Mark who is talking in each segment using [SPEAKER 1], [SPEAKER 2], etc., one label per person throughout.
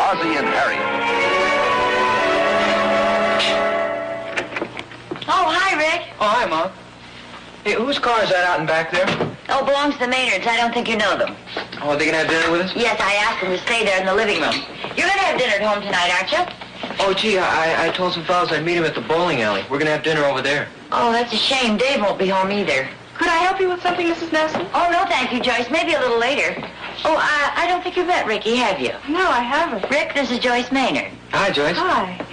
[SPEAKER 1] Ozzie&Harriet.
[SPEAKER 2] Oh, hi, Rick.
[SPEAKER 3] Oh, hi, Mom. Hey, whose car is that out and back there?
[SPEAKER 2] Oh, belongs to the Maynards. I don't think you know them.
[SPEAKER 3] Oh, are they going to have dinner with us?
[SPEAKER 2] Yes, I asked them to stay there in the living room. You're going to have dinner at home tonight, aren't you?
[SPEAKER 3] Oh, gee, I told some fellas I'd meet him at the bowling alley. We're going to have dinner over there.
[SPEAKER 2] Oh, that's a shame. Dave won't be home either.
[SPEAKER 4] Could I help you with something, Mrs. Nestle?
[SPEAKER 2] Oh, no, thank you, Joyce. Maybe a little later. Oh, I don't think you've met Ricky, have you?
[SPEAKER 4] No, I haven't.
[SPEAKER 2] Rick, this is Joyce Maynard.
[SPEAKER 3] Hi, Joyce.
[SPEAKER 4] Hi.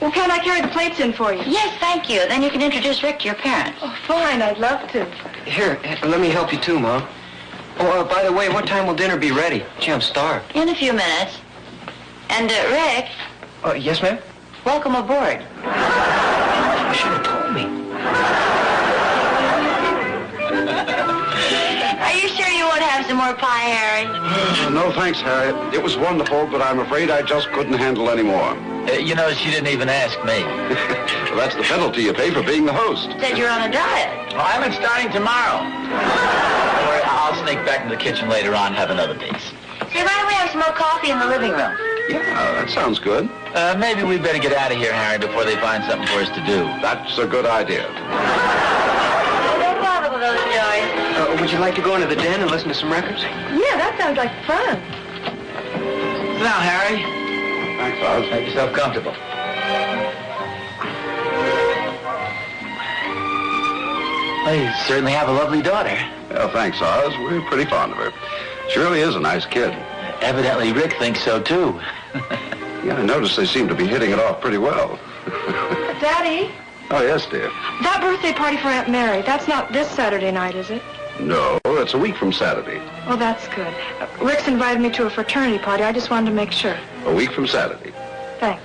[SPEAKER 4] Well, can I carry the plates in for you?
[SPEAKER 2] Yes, thank you. Then you can introduce Rick to your parents.
[SPEAKER 4] Oh, fine. I'd love to.
[SPEAKER 3] Here, let me help you too, Mom. Oh, by the way, what time will dinner be ready? Gee, I'm starved.
[SPEAKER 2] In a few minutes. And, Rick,
[SPEAKER 3] Yes, ma'am?
[SPEAKER 2] welcome aboard.
[SPEAKER 3] You should have told me.
[SPEAKER 2] Are you sure you won't have some more pie, Harry?
[SPEAKER 1] No, thanks, Harriet. It was wonderful, but I'm afraid I just couldn't handle any more.
[SPEAKER 5] You know, she didn't even ask me.
[SPEAKER 1] Well, that's the penalty you pay for being the host.
[SPEAKER 2] Said you're on a diet.
[SPEAKER 5] Well, I'm starting tomorrow. Or I'll sneak back into the kitchen later on and have another piece.
[SPEAKER 2] Say, why don't we have some more coffee in the living room?
[SPEAKER 1] Yeah, that sounds good.
[SPEAKER 5] Maybe we better get out of here, Harry, before they find something for us to do.
[SPEAKER 1] That's a good idea.
[SPEAKER 2] Oh, don't bother with those, Joyce.
[SPEAKER 3] Would you like to go into the den and listen to some records?
[SPEAKER 4] Yeah, that sounds like fun.
[SPEAKER 3] Now, Harry.
[SPEAKER 1] Thanks, Oz.
[SPEAKER 5] Make yourself comfortable. Well, you certainly have a lovely daughter.
[SPEAKER 1] Well, thanks, Oz. We're pretty fond of her. She really is a nice kid.
[SPEAKER 5] Evidently, Rick thinks so, too.
[SPEAKER 1] Yeah, I noticed they seem to be hitting it off pretty well.
[SPEAKER 4] Daddy,
[SPEAKER 1] Oh, yes, dear.
[SPEAKER 4] that birthday party for Aunt Mary, that's not this Saturday night, is it?
[SPEAKER 1] No, it's a week from Saturday.
[SPEAKER 4] Oh, that's good. Rick's invited me to a fraternity party. I just wanted to make sure.
[SPEAKER 1] A week from Saturday.
[SPEAKER 4] Thanks.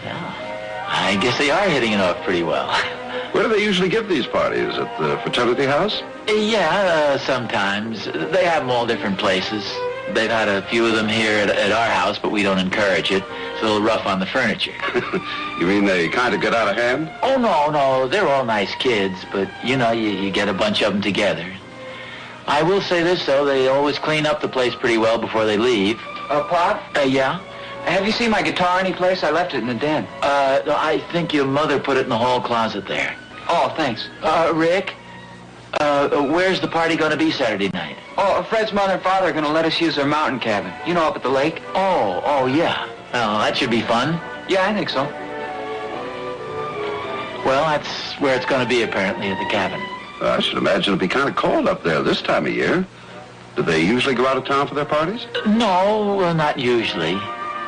[SPEAKER 5] Yeah, I guess they are hitting it off pretty well.
[SPEAKER 1] Where do they usually give these parties? At the fraternity house?
[SPEAKER 5] Yeah, sometimes. They have them all different places. They've had a few of them here at our house, but we don't encourage it. It's a little rough on the furniture.
[SPEAKER 1] You mean they kind of get out of hand?
[SPEAKER 5] Oh, no, they're all nice kids, but, you know, you get a bunch of them together. I will say this, though, they always clean up the place pretty well before they leave.
[SPEAKER 3] Pop,
[SPEAKER 5] Yeah?
[SPEAKER 3] have you seen my guitar anyplace? I left it in the den.
[SPEAKER 5] I think your mother put it in the hall closet there.
[SPEAKER 3] Oh, thanks.
[SPEAKER 5] Rick, where's the party going to be Saturday night?
[SPEAKER 3] Oh, Fred's mother and father are going to let us use their mountain cabin. You know, up at the lake?
[SPEAKER 5] Oh, yeah. Well, that should be fun.
[SPEAKER 3] Yeah, I think so.
[SPEAKER 5] Well, that's where it's going to be, apparently, at the cabin.
[SPEAKER 1] I should imagine it'd be kind of cold up there this time of year. Do they usually go out of town for their parties?
[SPEAKER 5] No, not usually.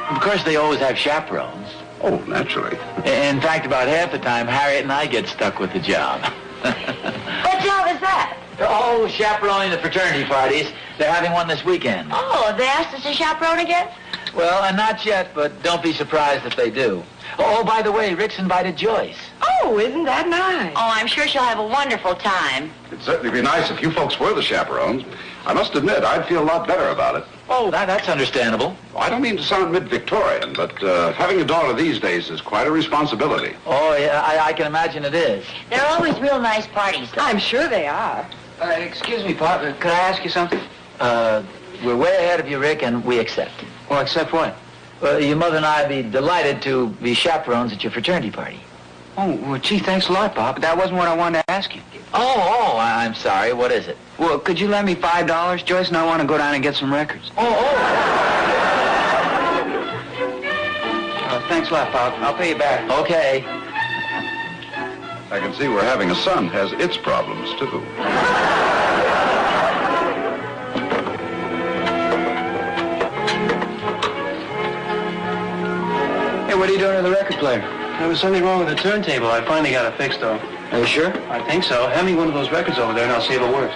[SPEAKER 5] Of course, they always have chaperones.
[SPEAKER 1] Oh, naturally.
[SPEAKER 5] In fact, about half the time, Harriet and I get stuck with the job.
[SPEAKER 2] What job is that?
[SPEAKER 5] Oh, chaperoning the fraternity parties. They're having one this weekend.
[SPEAKER 2] Oh, they asked us to chaperone again?
[SPEAKER 5] Well, not yet, but don't be surprised if they do. Oh, by the way, Rick's invited Joyce.
[SPEAKER 4] Oh, isn't that nice?
[SPEAKER 2] Oh, I'm sure she'll have a wonderful time.
[SPEAKER 1] It'd certainly be nice if you folks were the chaperones. I must admit, I'd feel a lot better about it.
[SPEAKER 5] Oh, that's understandable.
[SPEAKER 1] I don't mean to sound mid-Victorian, but having a daughter these days is quite a responsibility.
[SPEAKER 5] Oh, yeah, I can imagine it is.
[SPEAKER 2] They're always real nice parties, though.
[SPEAKER 4] I'm sure they are.
[SPEAKER 3] Excuse me, Pop. Could I ask you something?
[SPEAKER 5] We're way ahead of you, Rick, and we accept.
[SPEAKER 3] Well, except what?
[SPEAKER 5] Well, your mother and I'd be delighted to be chaperones at your fraternity party.
[SPEAKER 3] Oh, well, gee, thanks a lot, Pop. That wasn't what I wanted to ask you.
[SPEAKER 5] Oh, I'm sorry. What is it?
[SPEAKER 3] Well, could you lend me $5? Joyce and I want to go down and get some records. Thanks a lot, Pop. I'll pay you back.
[SPEAKER 5] Okay.
[SPEAKER 1] I can see where having a son has its problems, too.
[SPEAKER 3] Hey, what are you doing to the record player?
[SPEAKER 6] There was something wrong with the turntable. I finally got it fixed, though.
[SPEAKER 3] Are you sure?
[SPEAKER 6] I think so. Hand me one of those records over there, and I'll see if it works.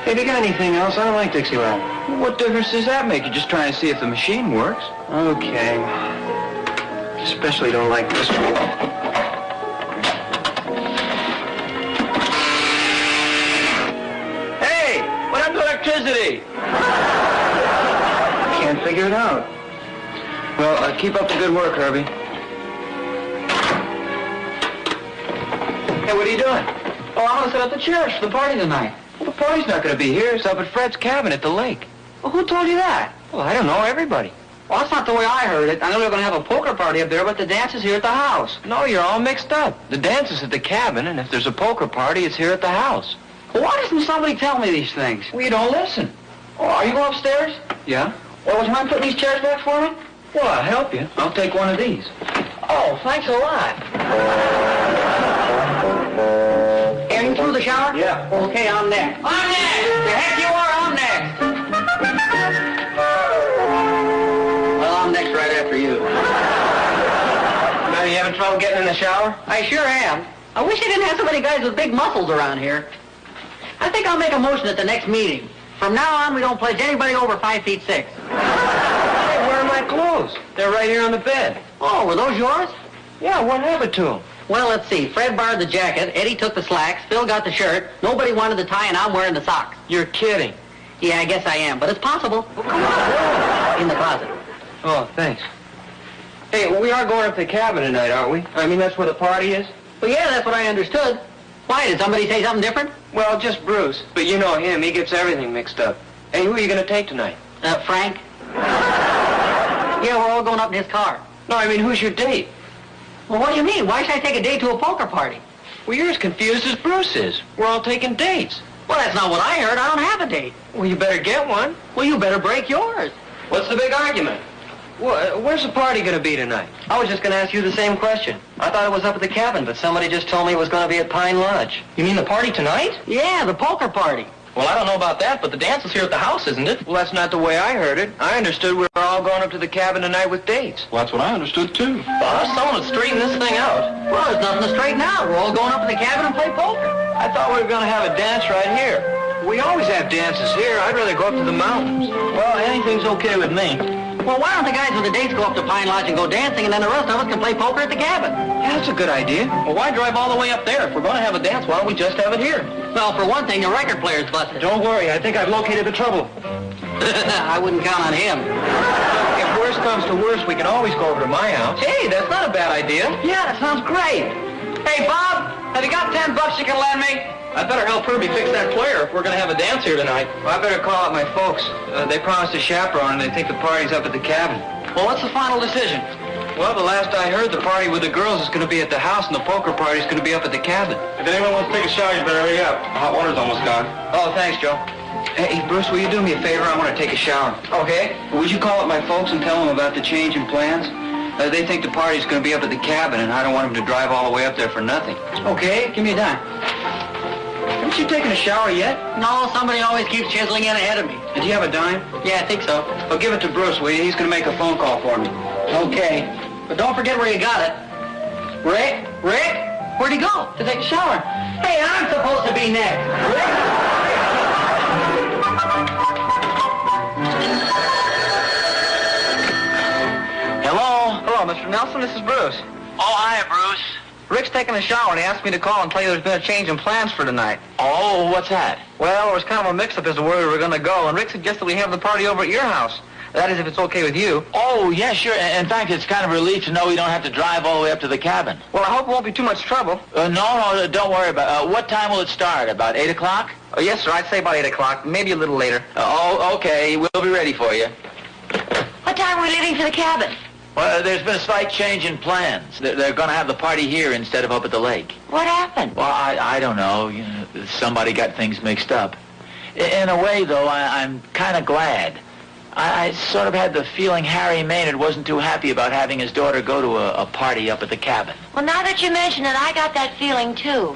[SPEAKER 6] Hey, have you got anything else? I don't like Dixieland.
[SPEAKER 3] What difference does that make? You're just trying to see if the machine works.
[SPEAKER 6] Okay. Especially don't like this one.
[SPEAKER 5] Hey, what happened to electricity?
[SPEAKER 3] Can't figure it out. Well, keep up the good work, Herbie. Hey, what are you doing? Oh, I'm gonna set up the chairs for the party tonight. Well, the party's not gonna be here. It's up at Fred's cabin at the lake. Well, who told you that? Well, I don't know. Everybody. Well, that's not the way I heard it. I know they're gonna have a poker party up there, but the dance is here at the house. No, you're all mixed up. The dance is at the cabin, and if there's a poker party, it's here at the house. Well, why doesn't somebody tell me these things? Well, you don't listen. Oh, are you going upstairs? Yeah. Well, would you mind putting these chairs back for me? Well, I'll help you. I'll take one of these. Oh, thanks a lot. You through the shower? Yeah. Okay, I'm next. I'm next! The heck you are, I'm next! Well, I'm next right after you. Now, you having trouble getting in the shower? I sure am. I wish I didn't have so many guys with big muscles around here. I think I'll make a motion at the next meeting. From now on, we don't pledge anybody over 5'6". Hey, where are my clothes? They're right here on the bed. Oh, were those yours? Yeah, what happened to them? Well, let's see. Fred borrowed the jacket, Eddie took the slacks, Phil got the shirt, nobody wanted the tie, and I'm wearing the socks. You're kidding. Yeah, I guess I am, but it's possible. Well, come on. In the closet. Oh, thanks. Hey, we are going up to the cabin tonight, aren't we? I mean, that's where the party is? Well, yeah, that's what I understood. Why, did somebody say something different? Well, just Bruce. But you know him, he gets everything mixed up. Hey, who are you going to take tonight? Frank. Yeah, we're all going up in his car. No, I mean, who's your date? Well, what do you mean? Why should I take a date to a poker party? Well, you're as confused as Bruce is. We're all taking dates. Well, that's not what I heard. I don't have a date. Well, you better get one. Well, you better break yours. What's the big argument? Well, where's the party going to be tonight? I was just going to ask you the same question. I thought it was up at the cabin, but somebody just told me it was going to be at Pine Lodge. You mean the party tonight? Yeah, the poker party. Well, I don't know about that, but the dance is here at the house, isn't it? Well, that's not the way I heard it. I understood we were all going up to the cabin tonight with dates.
[SPEAKER 1] Well, that's what I understood, too.
[SPEAKER 3] Well, someone would straighten this thing out. Well, there's nothing to straighten out. We're all going up to the cabin and play poker. I thought we were going to have a dance right here. We always have dances here. I'd rather go up to the mountains. Well, anything's okay with me. Well, why don't the guys with the dates go up to Pine Lodge and go dancing, and then the rest of us can play poker at the cabin? Yeah, that's a good idea. Well, why drive all the way up there? If we're going to have a dance, why don't we just have it here? Well, for one thing, the record player's busted. Don't worry, I think I've located the trouble. I wouldn't count on him. If worse comes to worse, we can always go over to my house. Hey, that's not a bad idea. Yeah, that sounds great. Hey, Bob, have you got $10 you can lend me? I better help Herbie fix that player if we're going to have a dance here tonight. Well, I better call out my folks. They promised a chaperone, and they think the party's up at the cabin. Well, what's the final decision? Well, the last I heard, the party with the girls is going to be at the house, and the poker party's going to be up at the cabin. If anyone wants to take a shower, you better hurry up. The hot water's almost gone. Oh, thanks, Joe. Hey, Bruce, will you do me a favor? I want to take a shower. Okay. Would you call up my folks and tell them about the change in plans? They think the party's going to be up at the cabin, and I don't want them to drive all the way up there for nothing. Okay, give me a dime. Haven't you taken a shower yet? No, somebody always keeps chiseling in ahead of me. Did you have a dime? Yeah, I think so. Well, give it to Bruce, will you? He's going to make a phone call for me. Okay. But don't forget where you got it. Rick? Rick? Where'd he go? To take a shower. Hey, I'm supposed to be next. Rick?
[SPEAKER 5] Hello?
[SPEAKER 3] Hello, Mr. Nelson. This is Bruce.
[SPEAKER 5] Oh, hi, Bruce.
[SPEAKER 3] Rick's taking a shower, and he asked me to call and tell you there's been a change in plans for tonight.
[SPEAKER 5] Oh, what's that?
[SPEAKER 3] Well, there was kind of a mix-up as to where we were going to go, and Rick suggested we have the party over at your house. That is, if it's okay with you.
[SPEAKER 5] Oh, yeah, sure. In fact, it's kind of a relief to know we don't have to drive all the way up to the cabin.
[SPEAKER 3] Well, I hope it won't be too much trouble.
[SPEAKER 5] No, don't worry about it. What time will it start? About 8 o'clock?
[SPEAKER 3] Oh, yes, sir. I'd say about 8 o'clock, maybe a little later.
[SPEAKER 5] Oh, okay. We'll be ready for you.
[SPEAKER 2] What time are we leaving for the cabin?
[SPEAKER 5] Well, there's been a slight change in plans. They're going to have the party here instead of up at the lake.
[SPEAKER 2] What happened?
[SPEAKER 5] Well, I don't know. You know, somebody got things mixed up. In a way, though, I'm kind of glad. I sort of had the feeling Harry Maynard wasn't too happy about having his daughter go to a party up at the cabin.
[SPEAKER 2] Well, now that you mention it, I got that feeling, too.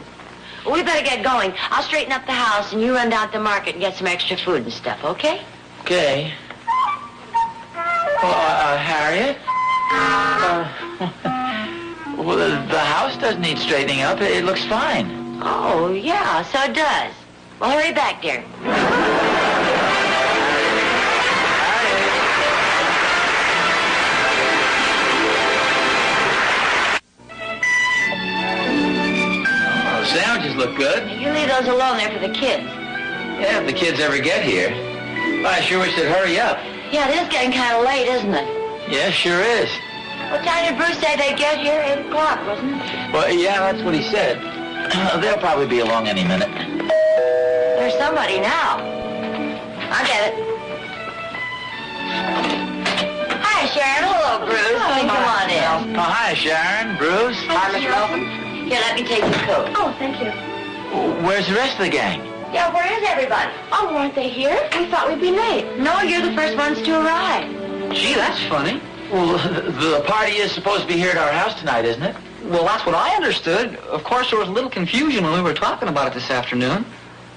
[SPEAKER 2] We better get going. I'll straighten up the house, and you run down to the market and get some extra food and stuff, okay?
[SPEAKER 5] Okay. Well, Harriet? Well, the house doesn't need straightening up. It looks fine.
[SPEAKER 2] Oh, yeah, so it does. Well, hurry back, dear.
[SPEAKER 5] Oh, the sandwiches look good.
[SPEAKER 2] You leave those alone there for the kids.
[SPEAKER 5] Yeah, if the kids ever get here. Well, I sure wish they'd hurry up.
[SPEAKER 2] Yeah, it is getting kind of late, isn't it?
[SPEAKER 5] Yeah, sure is.
[SPEAKER 2] What time did Bruce say they'd get here? 8 o'clock, wasn't it?
[SPEAKER 5] Well, yeah, that's what he said. They'll probably be along any minute.
[SPEAKER 2] There's somebody now. I'll get it. Hi, Sharon. Hello, Bruce. Come on in.
[SPEAKER 5] Oh, hi, Sharon. Bruce.
[SPEAKER 2] Hi, Miss Nelson. Here, let me take your coat.
[SPEAKER 4] Oh, thank you.
[SPEAKER 5] Where's the rest of the gang?
[SPEAKER 2] Yeah, where is everybody?
[SPEAKER 4] Oh, weren't they here? We thought we'd be late.
[SPEAKER 2] No, you're the first ones to arrive.
[SPEAKER 3] Gee, that's funny.
[SPEAKER 5] Well, the party is supposed to be here at our house tonight, isn't it?
[SPEAKER 3] Well, that's what I understood. Of course, there was a little confusion when we were talking about it this afternoon.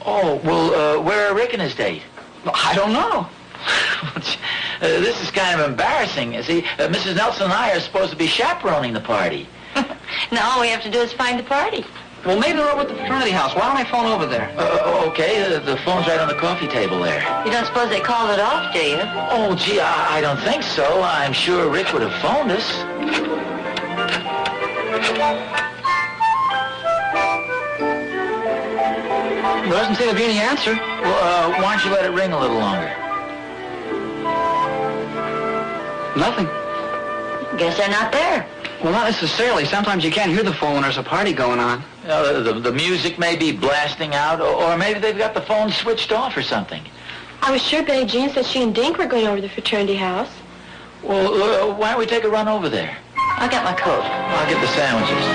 [SPEAKER 5] Oh, well, where are Rick and his date?
[SPEAKER 3] I don't know.
[SPEAKER 5] This is kind of embarrassing. You see, Mrs. Nelson and I are supposed to be chaperoning the party.
[SPEAKER 2] Now all we have to do is find the party.
[SPEAKER 3] Well, maybe they're over at the fraternity house. Why don't I phone over there?
[SPEAKER 5] Okay, the phone's right on the coffee table there.
[SPEAKER 2] You don't suppose they called it off, do you?
[SPEAKER 5] Oh, gee, I don't think so. I'm sure Rick would have phoned us.
[SPEAKER 3] There doesn't seem to be any answer.
[SPEAKER 5] Well, why don't you let it ring a little longer?
[SPEAKER 3] Nothing.
[SPEAKER 2] Guess they're not there.
[SPEAKER 3] Well, not necessarily. Sometimes you can't hear the phone when there's a party going on.
[SPEAKER 5] The music may be blasting out, or maybe they've got the phone switched off or something.
[SPEAKER 4] I was sure Betty Jean said she and Dink were going over to the fraternity house.
[SPEAKER 5] Well, why don't we take a run over there?
[SPEAKER 2] I'll get my coat.
[SPEAKER 5] I'll get the sandwiches.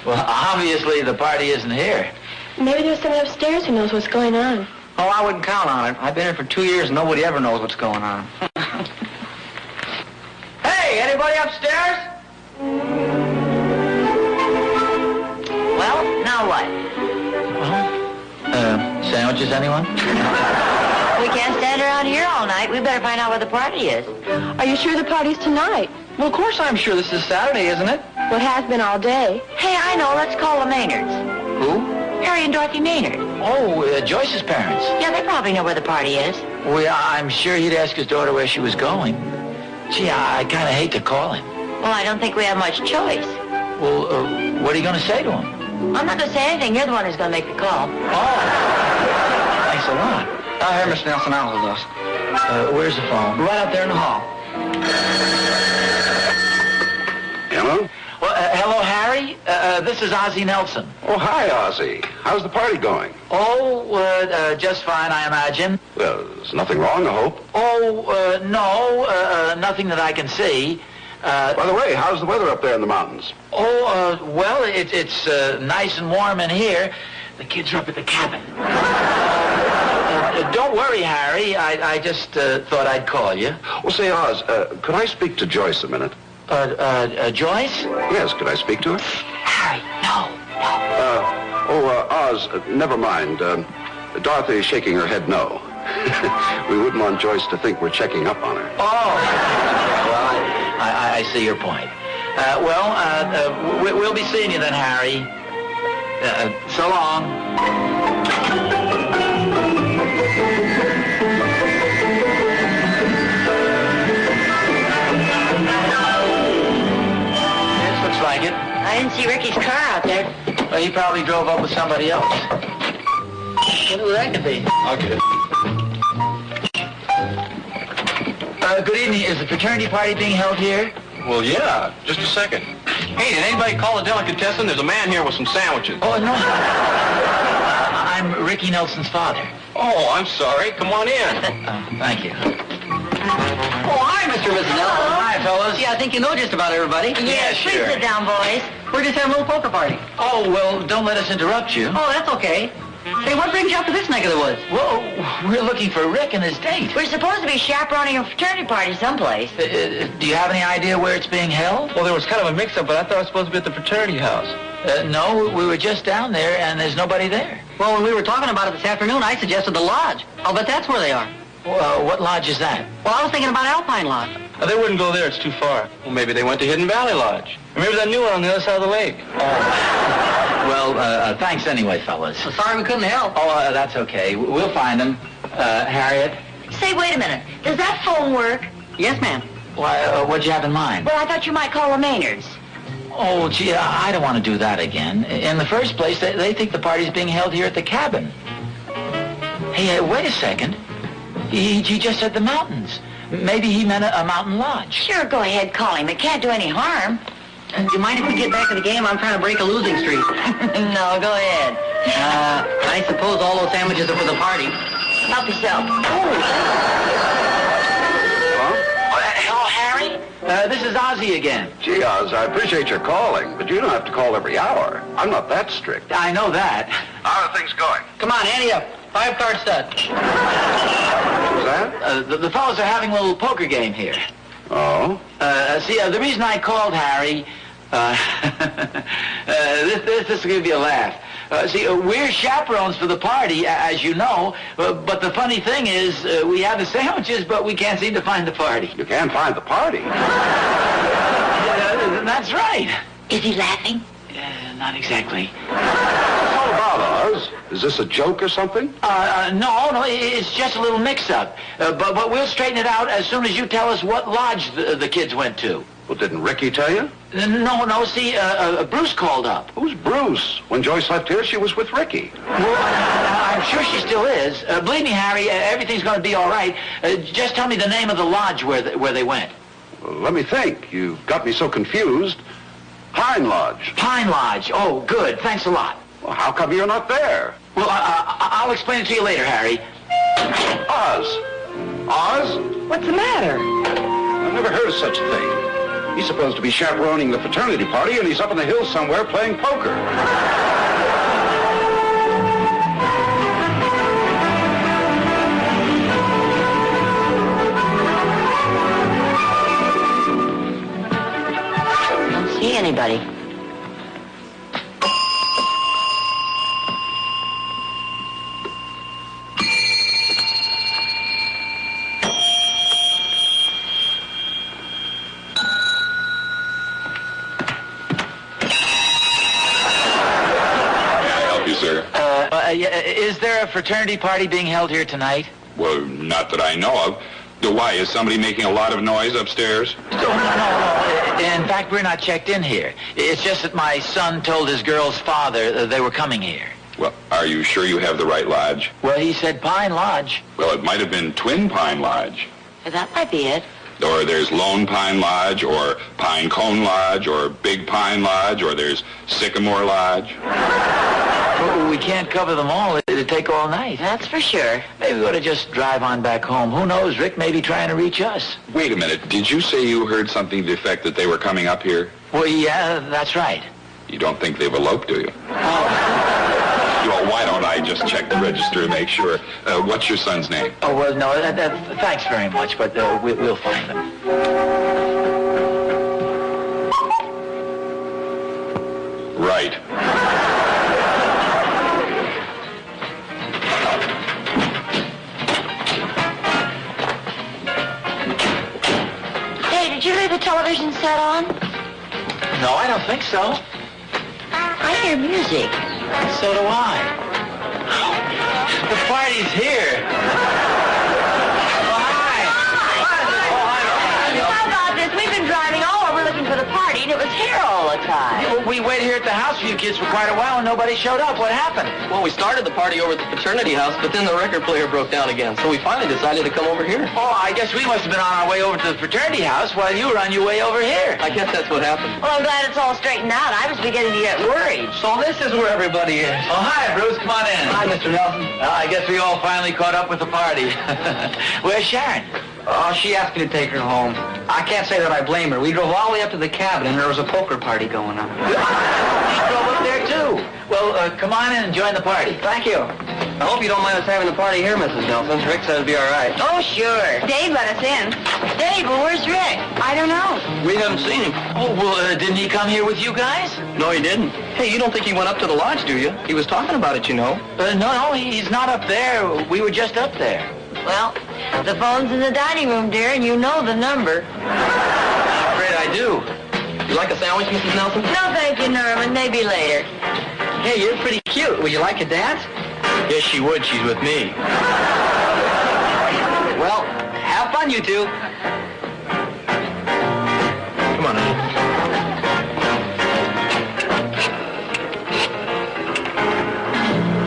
[SPEAKER 5] Well, obviously the party isn't here.
[SPEAKER 4] Maybe there's someone upstairs who knows what's going on.
[SPEAKER 3] Oh, I wouldn't count on it. I've been here for 2 years and nobody ever knows what's going on. Hey, anybody upstairs?
[SPEAKER 2] Well, now what?
[SPEAKER 5] Sandwiches, anyone?
[SPEAKER 2] We can't stand around here all night. We better find out where the party is.
[SPEAKER 4] Are you sure the party's tonight?
[SPEAKER 3] Well, of course I'm sure this is Saturday, isn't it?
[SPEAKER 4] Well, it has been all day.
[SPEAKER 2] Hey, I know. Let's call the Maynards.
[SPEAKER 5] Who?
[SPEAKER 2] Harry and Dorothy Maynard.
[SPEAKER 5] Oh, Joyce's parents.
[SPEAKER 2] Yeah, they probably know where the party is.
[SPEAKER 5] Well, I'm sure he'd ask his daughter where she was going. Gee, I kind of hate to call him.
[SPEAKER 2] Well, I don't think we have much choice.
[SPEAKER 5] Well, what are you going to say to him?
[SPEAKER 2] I'm not going to say anything. You're the one who's going to make the call.
[SPEAKER 5] Oh, thanks a lot.
[SPEAKER 3] Here, Miss Nelson, I'll hold us.
[SPEAKER 5] Where's the phone?
[SPEAKER 3] Right out there in the hall.
[SPEAKER 1] Hello?
[SPEAKER 5] Well, hello, Harry. This is Ozzie Nelson.
[SPEAKER 1] Oh, hi, Ozzie. How's the party going?
[SPEAKER 5] Oh, just fine, I imagine.
[SPEAKER 1] Well, there's nothing wrong, I hope.
[SPEAKER 5] Oh, no, nothing that I can see.
[SPEAKER 1] By the way, how's the weather up there in the mountains?
[SPEAKER 5] Oh, well, it's nice and warm in here. The kids are up at the cabin. Don't worry, Harry. I just thought I'd call you.
[SPEAKER 1] Well, say, Oz, could I speak to Joyce a minute?
[SPEAKER 5] Joyce?
[SPEAKER 1] Yes, could I speak to her?
[SPEAKER 5] Harry, no.
[SPEAKER 1] Oz, never mind. Dorothy is shaking her head no. We wouldn't want Joyce to think we're checking up on her.
[SPEAKER 5] Oh, well, I see your point. We'll be seeing you then, Harry. So long. Like it.
[SPEAKER 2] I didn't see Ricky's car out there.
[SPEAKER 5] Well, he probably drove up with somebody else. Wonder who that could be.
[SPEAKER 1] I'll get it.
[SPEAKER 5] Good evening. Is the fraternity party being held here?
[SPEAKER 6] Well, yeah. Just a second. Hey, did anybody call the delicatessen? There's a man here with some sandwiches.
[SPEAKER 5] Oh, no. I'm Ricky Nelson's father.
[SPEAKER 6] Oh, I'm sorry. Come on in.
[SPEAKER 5] Thank you.
[SPEAKER 3] Oh, hi, Mr. and Mrs. Nelson.
[SPEAKER 5] Hi, fellas.
[SPEAKER 3] Yeah, I think you know just about everybody.
[SPEAKER 2] Yes, please
[SPEAKER 5] sure.
[SPEAKER 2] sit down, boys.
[SPEAKER 3] We're just having a little poker party.
[SPEAKER 5] Oh, well, don't let us interrupt you.
[SPEAKER 3] Oh, that's okay. Hey, what brings you up to this neck of the woods?
[SPEAKER 5] Well, we're looking for Rick and his date.
[SPEAKER 2] We're supposed to be chaperoning a fraternity party someplace.
[SPEAKER 5] Do you have any idea where it's being held?
[SPEAKER 6] Well, there was kind of a mix-up, but I thought I was supposed to be at the fraternity house.
[SPEAKER 5] No, we were just down there, and there's nobody there.
[SPEAKER 3] Well, when we were talking about it this afternoon, I suggested the lodge. I'll bet that's where they are.
[SPEAKER 5] Well, what lodge is that?
[SPEAKER 3] Well, I was thinking about Alpine Lodge.
[SPEAKER 6] They wouldn't go there. It's too far. Well, maybe they went to Hidden Valley Lodge. Remember that new one on the other side of the lake?
[SPEAKER 5] Well, thanks anyway, fellas.
[SPEAKER 3] So sorry we couldn't help.
[SPEAKER 5] Oh, that's okay. We'll find them. Harriet?
[SPEAKER 2] Say, wait a minute. Does that phone work?
[SPEAKER 3] Yes, ma'am.
[SPEAKER 5] Why, what'd you have in mind?
[SPEAKER 2] Well, I thought you might call the Maynards.
[SPEAKER 5] Oh, gee, I don't want to do that again. In the first place, they think the party's being held here at the cabin. Hey, wait a second. He just said the mountains. Maybe he meant a mountain lodge.
[SPEAKER 2] Sure, go ahead, call him. It can't do any harm.
[SPEAKER 3] Do you mind if we get back to the game? I'm trying to break a losing streak.
[SPEAKER 2] No, go ahead.
[SPEAKER 3] I suppose all those sandwiches are for the party.
[SPEAKER 2] Help yourself.
[SPEAKER 5] Hello, Harry? This is Ozzie again.
[SPEAKER 1] Gee, Oz, I appreciate your calling, but you don't have to call every hour. I'm not that strict.
[SPEAKER 5] I know that.
[SPEAKER 1] How are things going?
[SPEAKER 3] Come on, ante up. 5-card set.
[SPEAKER 1] What's that?
[SPEAKER 5] The fellows are having a little poker game here.
[SPEAKER 1] Oh?
[SPEAKER 5] See, the reason I called Harry, this will give you a laugh. See, we're chaperones for the party, as you know, but the funny thing is, we have the sandwiches, but we can't seem to find the party.
[SPEAKER 1] You can't find the party.
[SPEAKER 5] That's right.
[SPEAKER 2] Is he laughing?
[SPEAKER 5] Not exactly.
[SPEAKER 1] What about, Oz? Is this a joke or something?
[SPEAKER 5] No, it's just a little mix-up. But we'll straighten it out as soon as you tell us what lodge the kids went to.
[SPEAKER 1] Well, didn't Ricky tell you?
[SPEAKER 5] No, see, Bruce called up.
[SPEAKER 1] Who's Bruce? When Joyce left here, she was with Ricky.
[SPEAKER 5] Well, I'm sure she still is. Believe me, Harry, everything's going to be all right. Just tell me the name of the lodge where they went.
[SPEAKER 1] Well, let me think. You got me so confused. Pine Lodge.
[SPEAKER 5] Pine Lodge. Oh, good. Thanks a lot.
[SPEAKER 1] Well, how come you're not there?
[SPEAKER 5] Well, I'll explain it to you later, Harry.
[SPEAKER 1] Oz. Oz?
[SPEAKER 4] What's the matter?
[SPEAKER 1] I've never heard of such a thing. He's supposed to be chaperoning the fraternity party, and he's up in the hills somewhere playing poker.
[SPEAKER 2] See anybody?
[SPEAKER 5] Is there a fraternity party being held here tonight?
[SPEAKER 7] Well, not that I know of. Why, is somebody making a lot of noise upstairs?
[SPEAKER 5] No. In fact, we're not checked in here. It's just that my son told his girl's father they were coming here.
[SPEAKER 7] Well, are you sure you have the right lodge?
[SPEAKER 5] Well, he said Pine Lodge.
[SPEAKER 7] Well, it might have been Twin Pine Lodge.
[SPEAKER 2] That might be it.
[SPEAKER 7] Or there's Lone Pine Lodge, or Pine Cone Lodge, or Big Pine Lodge, or there's Sycamore Lodge.
[SPEAKER 5] Well, we can't cover them all. It'd take all night.
[SPEAKER 2] That's for sure.
[SPEAKER 5] Maybe we ought to just drive on back home. Who knows? Rick may be trying to reach us.
[SPEAKER 7] Wait a minute. Did you say you heard something to the effect that they were coming up here?
[SPEAKER 5] Well, yeah, that's right.
[SPEAKER 7] You don't think they've eloped, do you?
[SPEAKER 5] Oh.
[SPEAKER 7] Well, why don't I just check the register and make sure? What's your son's name?
[SPEAKER 5] Oh, well, no, thanks very much, but we'll find them.
[SPEAKER 7] Right.
[SPEAKER 2] Hey, did you leave the television set on?
[SPEAKER 5] No, I don't think so.
[SPEAKER 2] I hear music.
[SPEAKER 5] So do I. The party's here. Oh, hi.
[SPEAKER 2] How about this? We've been driving all over looking for the party, and it was here all the time.
[SPEAKER 5] Well, we waited here at the house for you kids for quite a while, and nobody showed up. What happened?
[SPEAKER 3] Well, we started the party over at the fraternity house, but then the record player broke down again, so we finally decided to come over here.
[SPEAKER 5] Oh, I guess we must have been on our way over to the fraternity house while you were on your way over here.
[SPEAKER 3] I guess that's what happened.
[SPEAKER 2] Well, I'm glad it's all straightened out. I was beginning to get worried.
[SPEAKER 3] So this is where everybody is.
[SPEAKER 5] Oh, hi, Bruce. Come on in.
[SPEAKER 3] Hi, Mr. Nelson.
[SPEAKER 5] I guess we all finally caught up with the party. Where's Sharon?
[SPEAKER 3] Oh, she asked me to take her home. I can't say that I blame her. We drove all the way up to the cabin, and there was a poker party going on.
[SPEAKER 5] She drove up there, too. Well, come on in and join the party.
[SPEAKER 3] Thank you. I hope you don't mind us having the party here, Mrs. Nelson. Rick said it'd be all right.
[SPEAKER 2] Oh, sure.
[SPEAKER 4] Dave let us in.
[SPEAKER 2] Dave, well, where's Rick?
[SPEAKER 4] I don't know.
[SPEAKER 3] We haven't seen him.
[SPEAKER 5] Oh, well, didn't he come here with you guys?
[SPEAKER 3] No, he didn't. Hey, you don't think he went up to the lodge, do you? He was talking about it, you know.
[SPEAKER 5] No, he's not up there. We were just up there.
[SPEAKER 2] Well, the phone's in the dining room, dear, and you know the number.
[SPEAKER 5] I'm afraid I do.
[SPEAKER 3] You like a sandwich, Mrs. Nelson?
[SPEAKER 2] No, thank you, Norman. Maybe later.
[SPEAKER 3] Hey, you're pretty cute. Would you like a dance?
[SPEAKER 6] Yes, she would. She's with me.
[SPEAKER 3] Well, have fun, you two.
[SPEAKER 6] Come on, honey.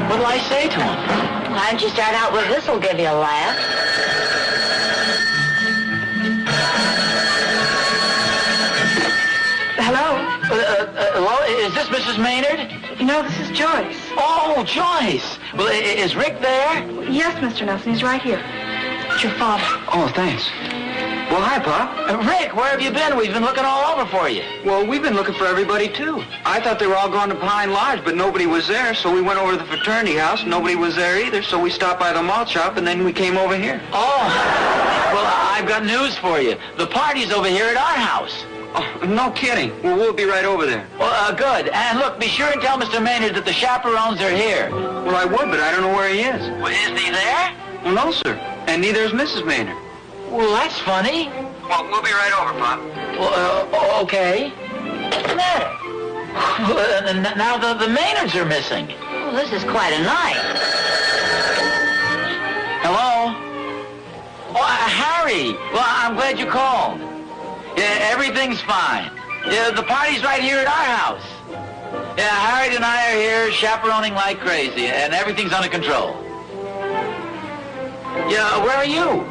[SPEAKER 5] What'll I say to him?
[SPEAKER 2] why don't you start out with this? Will give you a laugh.
[SPEAKER 4] Hello?
[SPEAKER 5] Hello, is this Mrs. Maynard?
[SPEAKER 4] No, this is Joyce.
[SPEAKER 5] Oh, Joyce. Well, is Rick there?
[SPEAKER 4] Yes, Mr. Nelson, he's right here. It's your father.
[SPEAKER 3] Oh, thanks. Well, hi, Pop.
[SPEAKER 5] Rick, where have you been? We've been looking all over for you.
[SPEAKER 3] Well, we've been looking for everybody, too. I thought they were all gone to Pine Lodge, but nobody was there, so we went over to the fraternity house. Nobody was there either, so we stopped by the malt shop, and then we came over here.
[SPEAKER 5] Oh, well, I've got news for you. The party's over here at our house.
[SPEAKER 3] Oh, no kidding. Well, we'll be right over there.
[SPEAKER 5] Well, good. And look, be sure and tell Mr. Maynard that the chaperones are here.
[SPEAKER 3] Well, I would, but I don't know where he is.
[SPEAKER 5] Well, is he there?
[SPEAKER 3] Well, no, sir. And neither is Mrs. Maynard.
[SPEAKER 5] Well, that's funny.
[SPEAKER 3] Well, we'll be right over, Pop.
[SPEAKER 5] Well, okay. What's the matter? Well, now the Maynards are missing.
[SPEAKER 2] Well, this is quite a night.
[SPEAKER 5] Hello? Oh, Harry. Well, I'm glad you called. Yeah, everything's fine. Yeah, the party's right here at our house. Yeah, Harriet and I are here chaperoning like crazy, and everything's under control. Yeah, where are you?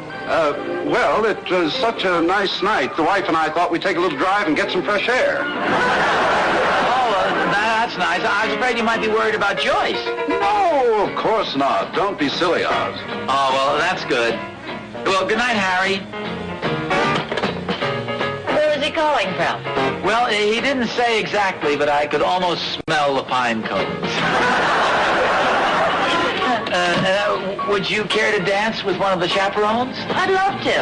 [SPEAKER 1] Well, it was such a nice night. The wife and I thought we'd take a little drive and get some fresh air.
[SPEAKER 5] Oh, that's nice. I was afraid you might be worried about Joyce.
[SPEAKER 1] No, of course not. Don't be silly, Oz.
[SPEAKER 5] Oh, well, that's good. Well, good night, Harry.
[SPEAKER 2] Where was he calling from?
[SPEAKER 5] Well, he didn't say exactly, but I could almost smell the pine cones. Would you care to dance with one of the chaperones?
[SPEAKER 2] I'd love to.